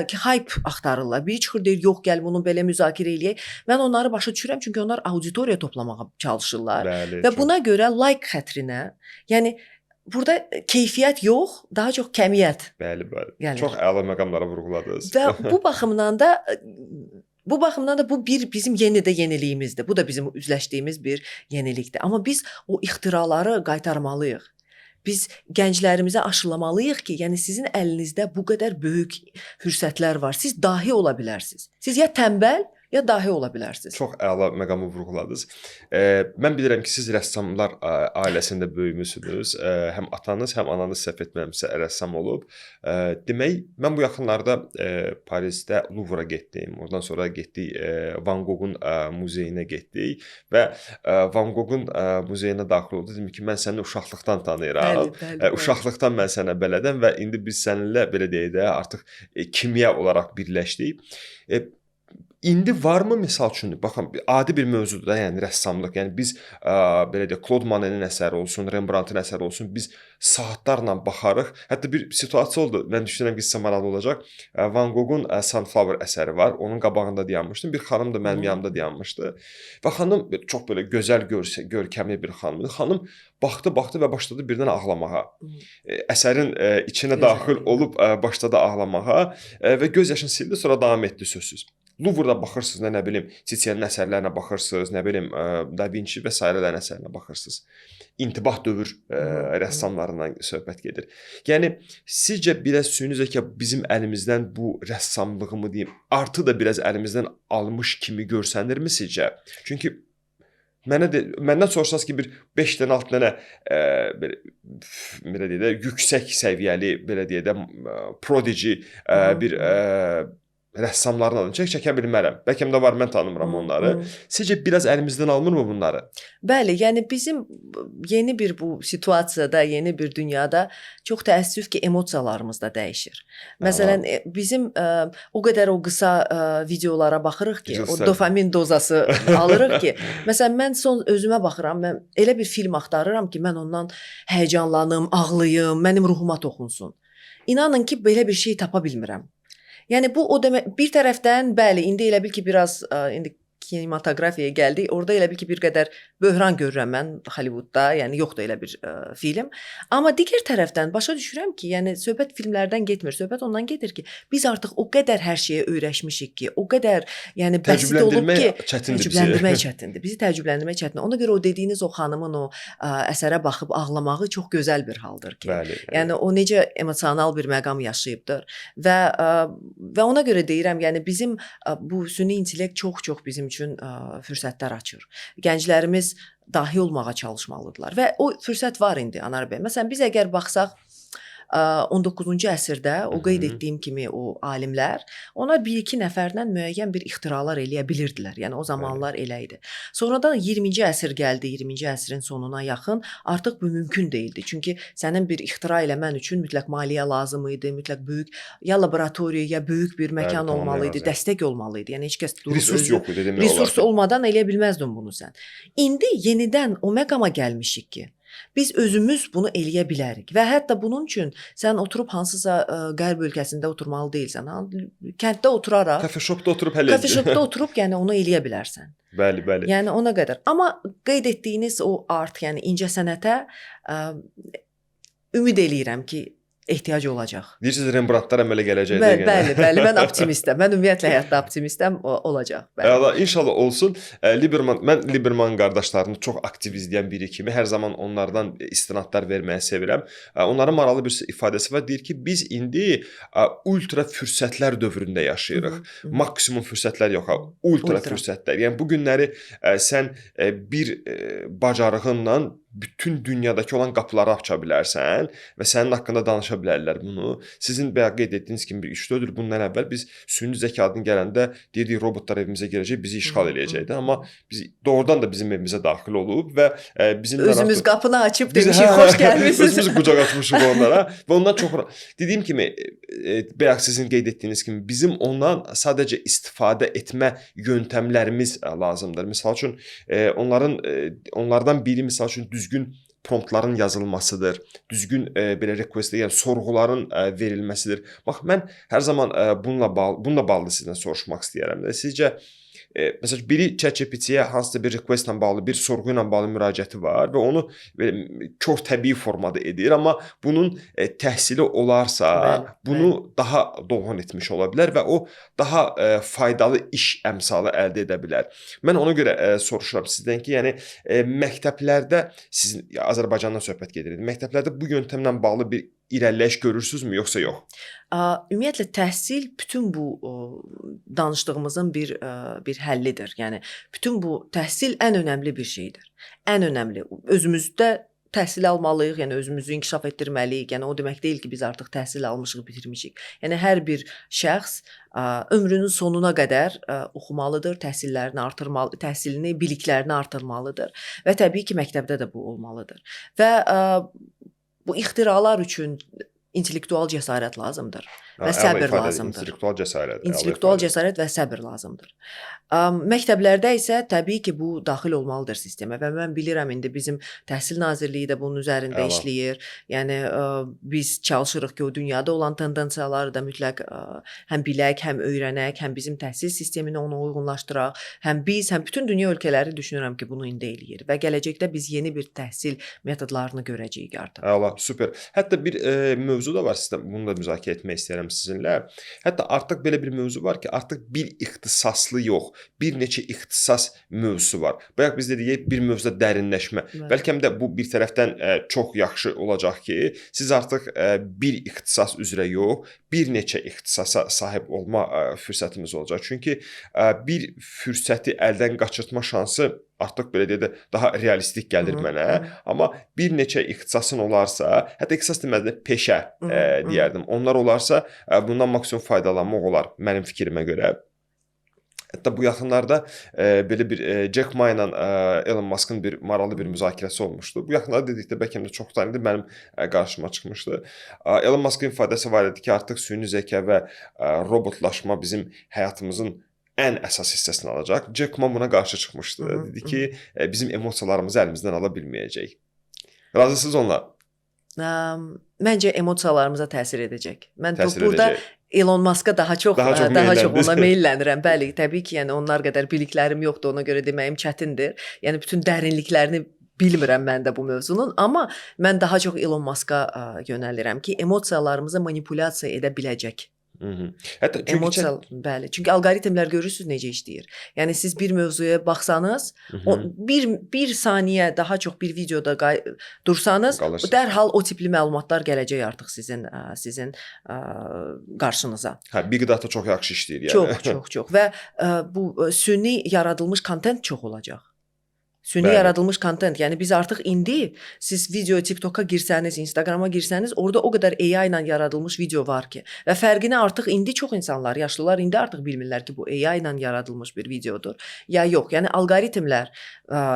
ki hype axtarırlar. Biri çıxır deyir yox, gəl bunu belə müzakirə eləyək. Mən onları başa düşürəm çünki onlar auditoriya toplamağa çalışırlar. Bəli, və buna görə like xətrinə, yəni burada keyfiyyət yox, daha çox kəmiyyət. Bəli, bəli. Yəni, çox əla məqamlara vurğuladınız. Və bu baxımdan da bu bir bizim yeni də yeniliyimizdir. Bu da bizim üzləşdiyimiz bir yenilikdir. Amma biz o ixtiraları qaytarmalıyıq. Biz gənclərimizə aşılamalıyıq ki, yəni sizin əlinizdə bu qədər böyük fürsətlər var. Siz dahi ola bilərsiniz. Siz ya tənbəl, ya dahi ola bilərsiniz. Çox əla məqamı vurğuladınız. Mən bilirəm ki, siz rəssamlar ailəsində böyümüsünüz. Həm atanız, həm ananız səhv etmirəmsə rəssam olub. Demək, mən bu yaxınlarda Parisdə Louvre-a getdim. Oradan sonra getdik Van Goghun muzeyinə getdik və Van Goghun muzeyinə daxil oldu. Dedim ki, mən səni uşaqlıqdan tanıyıram. Bəli. Uşaqlıqdan mən sənə bələdəm və indi biz səninlə belə deyək də artıq kimya olaraq birləşdik. İndi varmı misal üçün, baxın, adi bir mövzudur da, yəni rəssamlıq. Yəni biz belə deyək, Claude Monet-in əsəri olsun, Rembrandtın əsəri olsun, biz saatlarla baxarıq. Hətta bir situasiya oldu. Mən düşünürəm ki, sizə maraqlı olacaq. Van Goghun Sunflower əsəri var. Onun qabağında dayanmışdım. Bir xanım da mənim yanımda dayanmışdı. Və xanım çox belə gözəl, görkəmli bir xanımdır. Xanım baxdı və başladı birdən ağlamağa. Əsərin içinə daxil olub başladı ağlamağa və göz yaşını sildi, sonra davam etdi sözsüz. Louvre-da baxırsınız, nə bilim, Titianın əsərlərinə baxırsınız, nə bilim, Da Vinci və sairələrin əsərlərinə baxırsınız. İntibah dövr rəssamlarından söhbət gedir. Yəni sizcə biraz süyünüzə ki, bizim əlimizdən bu rəssamlığımı deyim, artı da biraz əlimizdən almış kimi görsənirmi sizcə? Çünki məndən soruşsanız ki, bir 5 dənə, 6 dənə belə deyək də, yüksək səviyyəli, belə deyək də, prodigy bir rəssamların adını çəkə bilmərəm. Bəlkə də var, mən tanımıram onları. Sizcə biraz əlimizdən almırmı bunları? Bəli, yəni bizim yeni bir bu situasiyada, yeni bir dünyada çox təəssüf ki, emosiyalarımız da dəyişir. Məsələn, bizim o qədər o qısa videolara baxırıq ki, o dopamin dozası alırıq ki, məsələn, mən son özümə baxıram, mən elə bir film axtarıram ki, mən ondan həyəcanlanım, ağlayım, mənim ruhuma toxunsun. İnanın ki, belə bir şey tapa bilmirəm. Yəni bu o demək, bir tərəfdən bəli, indi elə bil ki, biraz indi kinematografiyaya gəldik. Orada elə bil ki, bir qədər böhran görürəm mən Hollywoodda, yəni yoxdur elə bir film. Amma digər tərəfdən başa düşürəm ki, yəni söhbət filmlərdən getmir. Söhbət ondan gedir ki, biz artıq o qədər hər şeyə öyrəşmişik ki, o qədər yəni bəsit olub ki, təəccübləndirmək çətindir. Bizi təəccübləndirmək çətindir. Ona görə o dediyiniz o xanımın o əsərə baxıb ağlamağı çox gözəl bir haldır ki. Bəli, yəni o necə emosional bir məqam yaşayıbdır və ona görə deyirəm, yəni bizim bu süni intellekt çox bizim üçün fürsətlər açır. Gənclərimiz dahi olmağa çalışmalıdırlar və o fürsət var indi Anar bəy. Məsələn, biz əgər baxsaq 19-cu əsrdə o qeyd etdiyim kimi o alimlər, onlar 1-2 nəfərdən müəyyən bir ixtiralar eləyə bilirdilər. Yəni o zamanlar elə idi. Sonradan 20-ci əsr gəldi, 20-ci əsrin sonuna yaxın artıq bu mümkün deyildi. Çünki sənin bir ixtira eləmən üçün mütləq maliyyə lazım idi, mütləq böyük ya laboratoriya, ya böyük bir məkan olmalı idi, dəstək olmalı idi. Yəni heç kəs resurs yox idi demək olar. Resurs olmadan eləyə bilməzdin bunu sən. İndi yenidən o məqama gəlmişik ki, biz özümüz bunu eləyə bilərik və hətta bunun üçün sən oturub hansısa qərb ölkəsində oturmalı deyilsən. Kənddə oturaraq, kafe-shopda oturub hələ kafe-shopda oturub, yəni onu eləyə bilərsən. Bəli, bəli. Yəni ona qədər. Amma qeyd etdiyiniz o art, yəni incəsənətə ümid eləyirəm ki, ehtiyac olacaq. Deyirsiniz Rembrandtlar əmələ gələcək. Bəli, mən optimistəm. Mən ümumiyyətlə həyatda optimistəm, olacaq. Bəli. İnşallah olsun. Mən Liberman qardaşlarını çox aktiv izləyən biri kimi hər zaman onlardan istinadlar verməyi sevirəm. Onların maraqlı bir ifadəsi var. Deyir ki, biz indi ultra fürsətlər dövründə yaşayırıq. Maksimum fürsətlər yox, ultra fürsətlər. Yəni bu günləri sən bir bacarığınla bütün dünyadakı olan qapıları aça bilərsən və sənin haqqında danışa bilərlər bunu. Sizin bayaq qeyd etdiyiniz kimi 3-4 il bundan əvvəl biz süni zəkatın gələndə dedik robotlar evimizə girəcək, bizi işğal eləyəcəkdi. Amma biz doğrudan da bizim evimizə daxil olub və bizim özümüz qapını açıb demişik, xoş gəlmisiniz. Özümüz qucaq açmışıq onlara və ondan çox dediyim kimi bayaq sizin qeyd etdiyiniz kimi bizim ondan sadəcə istifadə etmə yöntəmlərimiz lazımdır. Məsəl üçün onlardan biri məsəl üçün düzgün promptların yazılmasıdır, düzgün belə requestə, yəni sorğuların verilməsidir. Bax, mən hər zaman bununla bağlı sizdən soruşmaq istəyərəm. Sizcə, məsələn, biri ChatGPT-yə hansısa bir requestlə bağlı, bir sorğu ilə bağlı müraciəti var və onu kör təbii formada edir, amma bunun təhsili olarsa, bunu daha dolğun etmiş ola bilər və o daha faydalı iş əmsalı əldə edə bilər. Mən ona görə soruşuram sizdən ki, yəni məktəblərdə, siz Azərbaycandan söhbət gedir, məktəblərdə bu yöntəmlə bağlı bir irəliləyiş görürsünüzmü, yoxsa yox? Ümumiyyətlə təhsil bütün bu danışdığımızın bir həllidir. Yəni bütün bu təhsil ən önəmli bir şeydir. Ən önəmli. Özümüzdə təhsil almalıyıq, yəni özümüzü inkişaf etdirməliyik. Yəni o demək deyil ki, biz artıq təhsil almışıq, bitirmişik. Yəni hər bir şəxs ömrünün sonuna qədər oxumalıdır, təhsillərini artırmalı, təhsilini, biliklərini artırmalıdır və təbii ki, məktəbdə də bu olmalıdır. Və bu ixtiralar üçün intellektual cəsarət lazımdır və səbr lazımdır. İntellektual cəsarət və səbr lazımdır. Məktəblərdə isə təbii ki, bu daxil olmalıdır sistemə və mən bilirəm indi bizim Təhsil Nazirliyi də bunun üzərində işləyir. Yəni biz çalışırıq ki, o dünyada olan tendensiyaları da mütləq həm bilək, həm öyrənək, həm bizim təhsil sistemini ona uyğunlaşdıraq. Həm biz, həm bütün dünya ölkələri düşünürəm ki, bunu indi eləyir və gələcəkdə biz yeni bir təhsil metodlarını görəcəyik artıq. Əla, super. Hətta bir mövzu da var, sizdən bunu da müzakirə etmək istəyirəm sizinlə. Hətta artıq belə bir mövzu var ki, artıq bir ixtisaslı yox, bir neçə ixtisas mövzusu var. Bayaq biz dedik, bir mövzuda dərinləşmə. Bəlkə də bu bir tərəfdən çox yaxşı olacaq ki, siz artıq bir ixtisas üzrə yox, bir neçə ixtisasa sahib olma fürsətimiz olacaq. Çünki bir fürsəti əldən qaçırtma şansı artıq belə deyə də daha realistik gəlir mənə. Amma bir neçə ixtisasın olarsa, hətta ixtisas deməzdə peşə deyərdim. Onlar olarsa, bundan maksimum faydalanmaq olar mənim fikrimə görə. Hətta bu yaxınlarda belə bir Jack Ma ilə Elon Musk'ın bir maraqlı bir müzakirəsi olmuşdu. Bu yaxınlarda dedikdə bəlkə də çoxdan idi mənim qarşıma çıxmışdı. Elon Musk'ın ifadəsi var idi ki, artıq süni zəka və robotlaşma bizim həyatımızın ən əsas hissəsini alacaq. Jack Ma buna qarşı çıxmışdı. Dedi ki, bizim emosiyalarımızı əlimizdən ala bilməyəcək. Razısınız onunla? Məncə emosiyalarımıza təsir edəcək. Mən burada Elon Musk'a daha çox ona meylənirəm. Bəli, təbii ki, yəni onlar qədər biliklərim yoxdur, ona görə deməyim çətindir. Yəni bütün dərinliklərini bilmirəm mən də bu mövzunun, amma mən daha çox Elon Musk'a yönəlirəm ki, emosiyalarımızı manipulyasiya edə biləcək. Hətta bəli. Çünki alqoritmlər görürsüz necə işləyir. Yəni siz bir mövzuya baxsanız, bir saniyə daha çox bir videoda dursanız, dərhal o tipli məlumatlar gələcək artıq sizin qarşınıza. Big data çox yaxşı işləyir yəni. Çox. Və bu süni yaradılmış kontent çox olacaq. Süni Bəli. yaradılmış kontent. Yəni biz artıq indi siz video TikToka girsəniz, Instagrama girsəniz, orada o qədər AI ilə yaradılmış video var ki və fərqini artıq indi çox insanlar, yaşlılar indi artıq bilmirlər ki, bu AI ilə yaradılmış bir videodur ya yox. Yəni alqoritmlər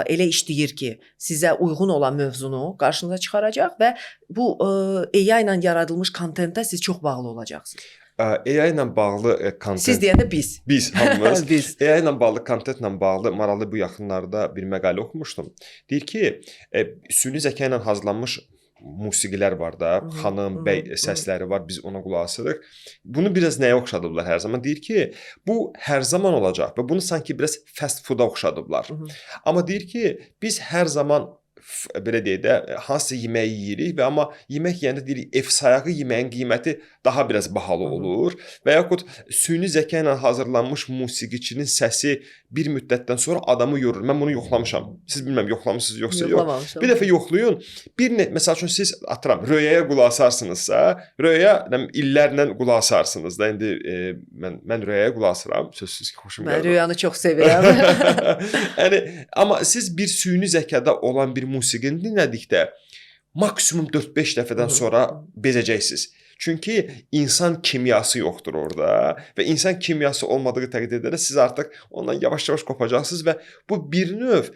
elə işləyir ki, sizə uyğun olan mövzunu qarşınıza çıxaracaq və bu AI ilə yaradılmış kontentə siz çox bağlı olacaqsınız. AI ilə bağlı kontent. Siz deyəndə biz hamımız biz. AI ilə bağlı kontentlə bağlı maraqlı bu yaxınlarda bir məqalə oxumuşdum. Deyir ki, süni zəka ilə hazırlanmış musiqilər var da, xanım, bəy səsləri var, biz ona qulaq asırıq. Bunu biraz nəyə oxşadıblar hər zaman? Deyir ki, bu hər zaman olacaq və bunu sanki biraz fast food-a oxşadıblar. Amma deyir ki, biz hər zaman belə deyək də, hansısa yeməyi yeyirik və amma yemək yeyəndə deyirik, ev sayağı yeməyin qiyməti daha biraz bahalı olur və yaxud süni zəka ilə hazırlanmış musiqiçinin səsi bir müddətdən sonra adamı yorur. Mən bunu yoxlamışam. Siz bilməm yoxlamısınız yoxsa yox. Bir dəfə yoxlayın. Məsəl üçün siz atıram, Röyaya qulaq asarsınızsa, Röya illərlə qulaq asarsınız da. İndi mən Röyaya qulaq asıram. Sözsüz ki, xoşum gəlir. Mən Röyanı çox sevirəm. Yəni amma siz bir süni zəkada olan bir musiqini dinlədikdə maksimum 4-5 dəfədən sonra bezəcəksiniz. Çünki insan kimyası yoxdur orada və insan kimyası olmadığı təqdirdə siz artıq ondan yavaş-yavaş qopacaqsınız və bu bir növ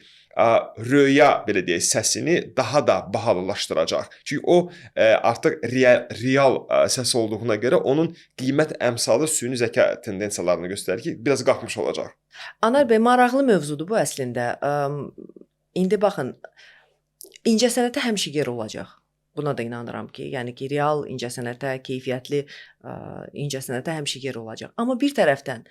Röya belə deyək səsini daha da bahalılaşdıracaq. Çünki o artıq real səs olduğuna görə onun qiymət əmsalı süni zəka tendensiyalarını göstərir ki, biraz qalxmış olacaq. Anar bəy, maraqlı mövzudur bu əslində. İndi baxın, incəsənətə həmişə yer olacaq. Buna da inanıram ki, yəni ki, real incəsənətə, keyfiyyətli incəsənətə həmişə yer olacaq. Amma bir tərəfdən,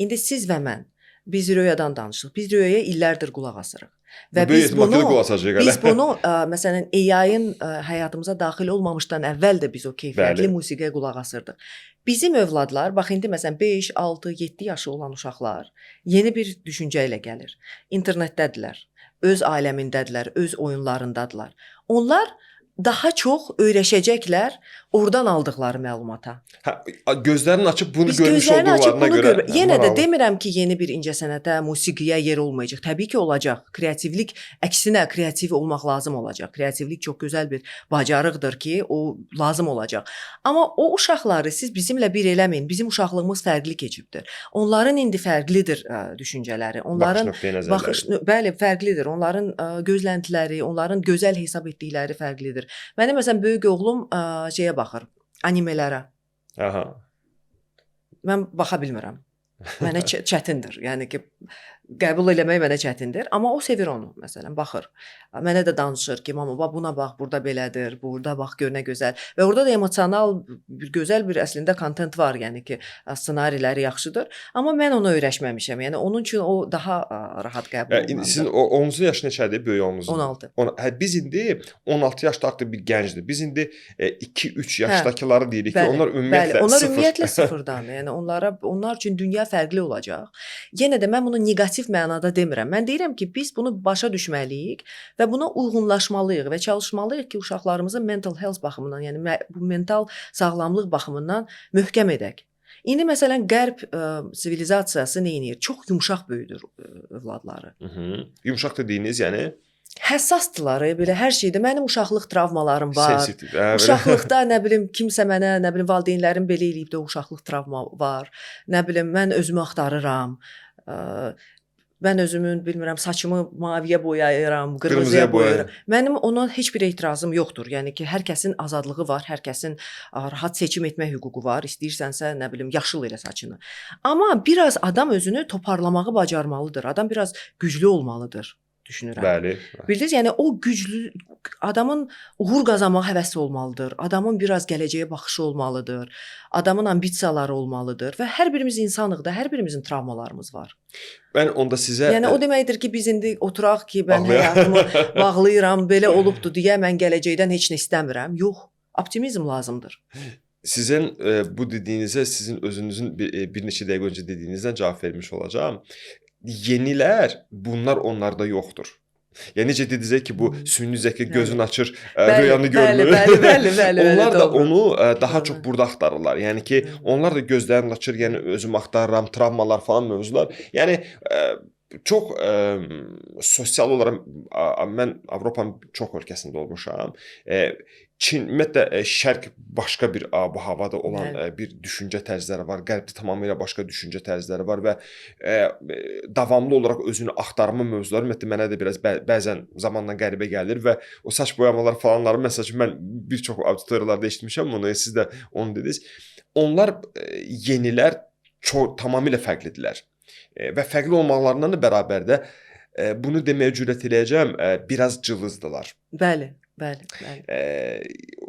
indi siz və mən, biz Röyadan danışırıq. Biz Röyaya illərdir qulaq asırıq. Və biz bunu məsələn AI-ın həyatımıza daxil olmamışdan əvvəl də biz o keyfiyyətli musiqiyə qulaq asırdıq. Bizim övladlar, bax indi məsələn 5, 6, 7 yaşı olan uşaqlar yeni bir düşüncə ilə gəlir. İnternetdədirlər, öz aləmindədirlər, öz oyunlarındadılar. Onlar daha çox öyrəşəcəklər oradan aldıqları məlumata. Gözlərini açıb bunu görmüş olduqlarına görə. Yenə də demirəm ki, yeni bir incəsənətə, musiqiyə yer olmayacaq. Təbii ki, olacaq. Kreativlik, əksinə kreativ olmaq lazım olacaq. Kreativlik çox gözəl bir bacarıqdır ki, o lazım olacaq. Amma o uşaqları siz bizimlə bir eləməyin. Bizim uşaqlığımız fərqli keçibdir. Onların indi fərqlidir düşüncələri. Onların bəli, fərqlidir. Onların gözləntiləri, onların gözəl hesab etdikləri fərqlidir. Mənim məsələn böyük oğlum şeyə baxır, animelərə. Aha. Mən baxa bilmirəm. Mənə çətindir. Yəni ki, qəbul eləmək mənə çətindir, amma o sevir onu məsələn, baxır. Mənə də danışır ki, mama buna bax, burada belədir, burada bax gör nə gözəl. Və orada da emosional gözəl bir əslində kontent var, yəni ki, ssenariləri yaxşıdır, amma mən ona öyrəşməmişəm. Yəni onun üçün o daha rahat qəbul olunmalıdır. Sizin oğlunuzun yaşı neçədir, böyük oğlunuzun? 16. Biz indi 16 yaşda artıq bir gəncdir. Biz indi 2-3 yaşdakıları deyirik ki, onlar ümumiyyətlə sıfır. Onlar ümumiyyətlə sıfırdan. Yəni onlar üçün dünya fərqli olacaq. Yenə də mən bunu neqativ mənada demirəm. Mən deyirəm ki, biz bunu başa düşməliyik və buna uyğunlaşmalıyıq və çalışmalıyıq ki, uşaqlarımızı mental health baxımından, yəni bu mental sağlamlıq baxımından möhkəm edək. İndi məsələn qərb sivilizasiyası nə edir? Çox yumşaq böyüdür övladları. Yumşaq dediyiniz, yəni həssasdırlar, belə hər şeydə. Mənim uşaqlıq travmalarım var. Sensitiv. Uşaqlıqda nə bilim kimsə mənə, nə bilim valideynlərim belə eləyib də uşaqlıq travma var. Nə bilim mən özümü axtarıram. Mən özümün bilmirəm saçımı maviyə boyayıram, qırmızıya boyayıram. Mənim ona heç bir etirazım yoxdur. Yəni ki, hər kəsin azadlığı var, hər kəsin rahat seçim etmək hüququ var. İstəyirsənsə, nə bilim, yaşıl elə saçını. Amma biraz adam özünü toparlamağı bacarmalıdır. Adam biraz güclü olmalıdır. Düşünürəm. Bəli. Bildiniz, yəni o güclü adamın uğur qazanmaq həvəsi olmalıdır. Adamın biraz gələcəyə baxışı olmalıdır. Adamın ambisiyaları olmalıdır və hər birimiz insanıq da, hər birimizin travmalarımız var. Mən onda sizə yəni o deməkdir ki, biz indi oturaq ki, mən həyatımı bağlayıram, belə olubdu deyə mən gələcəkdən heç nə istəmirəm. Yox, optimizm lazımdır. Sizin bu dediyinizə sizin özünüzün bir neçə dəqiqə öncə dediyinizdən cavab vermiş olacağam. Yenilər bunlar onlarda yoxdur. Yəni necə dedinizə ki, bu süni zəka gözünü açır, rüyanı görmür. Bəli. Onlar da onu daha çox burada axtarırlar. Yəni ki, onlar da gözlərini açır, yəni özümü axtarıram, travmalar falan mövzular. Yəni çox sosial olaraq mən Avropanın çox ölkəsində olmuşam. Çin, ümumiyyətlə şərq başqa bir ab-havada olan bir düşüncə tərzləri var. Qərbdə tamamilə başqa düşüncə tərzləri var və davamlı olaraq özünü axtarma mövzuları ümumiyyətlə mənə də biraz bəzən zamanla qəribə gəlir və o saç boyamalar falanları məsəl üçün mən bir çox auditoriyalarda eşitmişəm bunu, siz də onu dediniz. Onlar yenilər tamamilə fərqlidirlər. Və fərqli olmaqlarından da bərabərdə bunu deməyə cürət eləyəcəm, biraz cılızdılar. Bəli.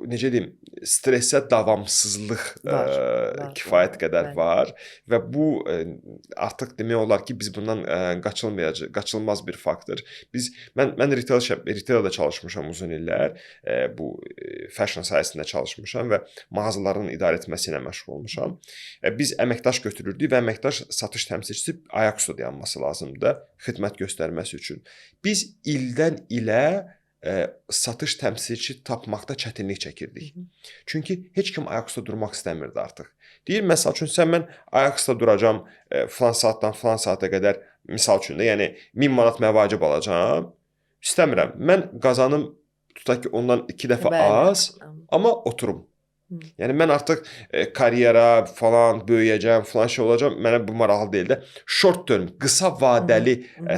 Necə deyim, stressə davamsızlıq kifayət qədər var və bu artıq demək olar ki, biz bundan qaçılmaz bir faktor. Mən retaildə çalışmışam uzun illər, bu fashion sahəsində çalışmışam və mağazaların idarə etməsi ilə məşğul olmuşam. Biz əməkdaş götürürdük və əməkdaş satış təmsilçisi ayaq üstə dayanması lazımdır xidmət göstərməsi üçün. Biz ildən ilə satış təmsilçisi tapmaqda çətinlik çəkirdik. Çünki heç kim ayaq üstə durmaq istəmirdi artıq. Deyir, məsəl üçün, mən ayaq üstə duracam filan saatdan filan saata qədər, misal üçün də, yəni 1000 manat məvacib alacam, istəmirəm. Mən qazanım, tutaq ki, ondan 2 dəfə az, amma oturum. Yəni, mən artıq karyera falan böyüyəcəm, falan şey olacam, mənə bu maraqlı deyil də. Short term, qısa vadəli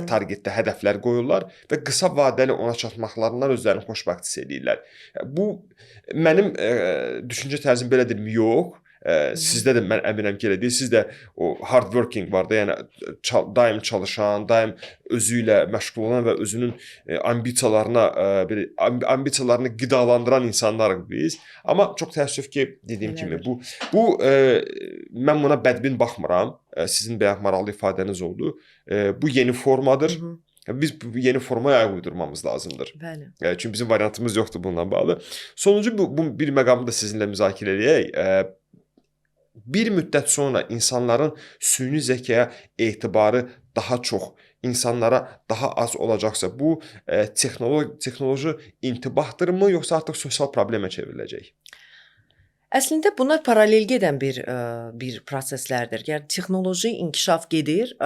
targetdə hədəflər qoyurlar və qısa vadəli ona çatmaqlarından özlərini xoşbəxt hiss edirlər. Bu, mənim düşüncə tərzim belədir, yox. Sizdə də mən əminəm ki, elə deyil. Sizdə o hard working var da, yəni daim çalışan, daim özü ilə məşğul olan və özünün ambisiyalarını qidalandıran insanlarıq biz. Amma çox təəssüf ki, dediyim kimi, mən buna bədbin baxmıram. Sizin bayaq maraqlı ifadəniz oldu. Bu yeni formadır. Biz bu yeni formaya ayaq uydurmamız lazımdır. Bəli. Çünki bizim variantımız yoxdur bununla bağlı. Sonuncu bu bir məqamı da sizinlə müzakirə edək. Bir müddət sonra insanların süni zəkaya etibarı daha çox, insanlara daha az olacaqsa, bu texnoloji intibahdırmı, yoxsa artıq sosial problemə çevriləcək? Əslində bunlar paralel gedən bir proseslərdir. Yəni texnoloji inkişaf gedir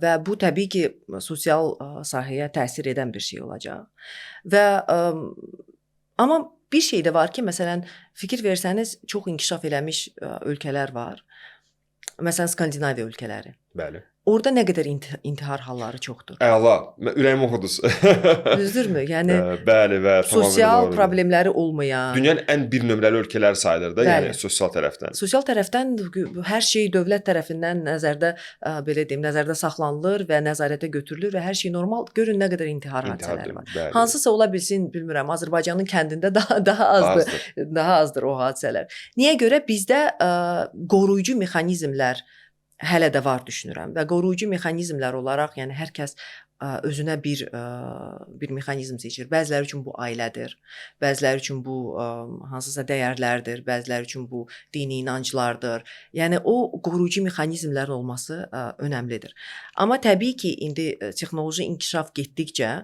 və bu təbii ki, sosial sahəyə təsir edən bir şey olacaq. Amma bir şey də var ki, məsələn, fikir versəniz, çox inkişaf eləmiş ölkələr var. Məsələn, Skandinaviya ölkələri. Bəli. Orada nə qədər intihar halları çoxdur. Əla, ürəyim oxudunuz. Düzdürmü? Yəni bəli, sosial problemləri olmayan. Dünyanın ən bir nömrəli ölkələri sayılır da, yəni sosial tərəfdən. Sosial tərəfdən hər şey dövlət tərəfindən nəzərdə saxlanılır və nəzarətə götürülür və hər şey normal. Görün nə qədər intihar hadisələri var. Bəli. Hansısa ola bilsin, bilmirəm, Azərbaycanın kəndində daha azdır o hadisələr. Niyə görə bizdə qoruyucu mexanizmlər hələ də var düşünürəm və qoruyucu mexanizmlər olaraq, yəni hər kəs özünə bir mexanizm seçir. Bəziləri üçün bu ailədir, bəziləri üçün bu hansısa dəyərlərdir, bəziləri üçün bu dini inanclardır. Yəni o qoruyucu mexanizmlərin olması önəmlidir. Amma təbii ki, indi texnoloji inkişaf getdikcə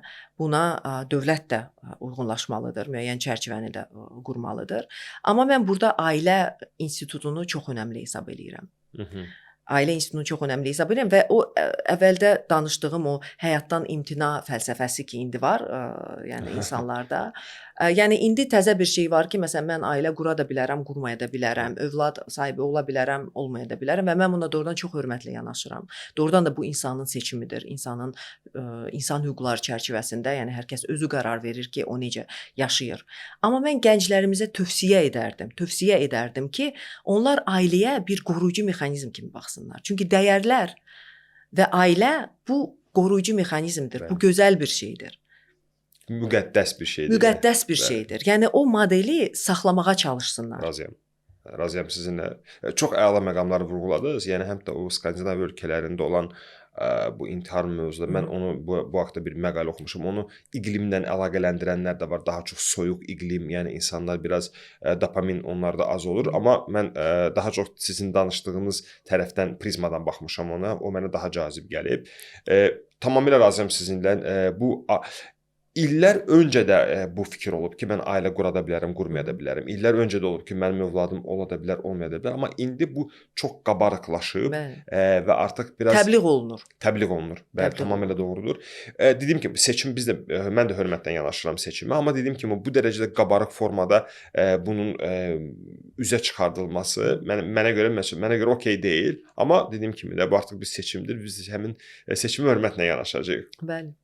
buna dövlət də uyğunlaşmalıdır, müəyyən çərçivəni də qurmalıdır. Amma mən burada ailə institutunu çox önəmli hesab edirəm. Ailə institutunu çox önəmli hesab edirəm və o əvvəldə danışdığım o həyatdan imtina fəlsəfəsi ki, indi var, yəni insanlarda. Yəni indi təzə bir şey var ki, məsələn, mən ailə qura da bilərəm, qurmaya da bilərəm, övlad sahibi ola bilərəm, olmaya da bilərəm və mən buna doğrudan çox hörmətlə yanaşıram. Doğrudan da bu insanın seçimidir, insan hüquqları çərçivəsində, yəni hər kəs özü qərar verir ki, o necə yaşayır. Amma mən gənclərimizə tövsiyə edərdim ki, onlar ailəyə bir qoruyucu mexanizm kimi baxsınlar. Çünki dəyərlər və ailə bu qoruyucu mexanizmdir, bu gözəl bir şeydir. Müqəddəs bir şeydir. Yəni o modeli saxlamağa çalışsınlar. Razıyam sizinlə. Çox əla məqamları vurğuladınız. Yəni həm də o Skandinaviya ölkələrində olan bu intihar mövzuda mən onu bu haqda bir məqalə oxumuşam. Onu iqlimlə əlaqələndirənlər də var. Daha çox soyuq iqlim, yəni insanlar biraz dopamin onlarda az olur. Amma mən daha çox sizin danışdığınız tərəfdən, prizmadan baxmışam ona. O mənə daha cazib gəlib. Tamamilə razıyam sizinlə. Bu İllər öncə də bu fikir olub ki, mən ailə qura da bilərəm, qurmaya da bilərəm. İllər öncə də olub ki, mənim övladım ola da bilər, olmaya da bilər. Amma indi bu çox qabarıqlaşıb Bəli. və artıq biraz Təbliğ olunur. təbliğ olunur. Bəli, Təbliğ tamamilə doğrudur. Dediyim kimi seçim biz də mən də hörmətlə yanaşıram seçimə, amma dediyim kimi bu dərəcədə qabarıq formada bunun üzə çıxardılması mənə görə okey deyil. Amma dediyim kimi də bu artıq bir seçimdir. Biz həmin seçimə hörmətlə yanaşacağıq. Bəli.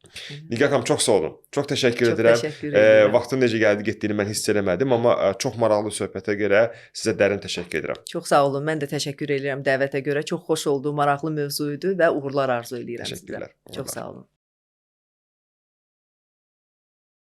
Nigar xanım çox sağ olun. Çox təşəkkür Çox edirəm. təşəkkür edirəm. Vaxtın necə gəldi getdiyini mən hiss eləmədim, amma çox maraqlı söhbətə görə sizə dərin təşəkkür edirəm. Çox sağ olun. Mən də təşəkkür edirəm dəvətə görə. Çox xoş oldu, maraqlı mövzu idi və uğurlar arzu edirəm sizə. Təşəkkürlər. Çox sağ olun.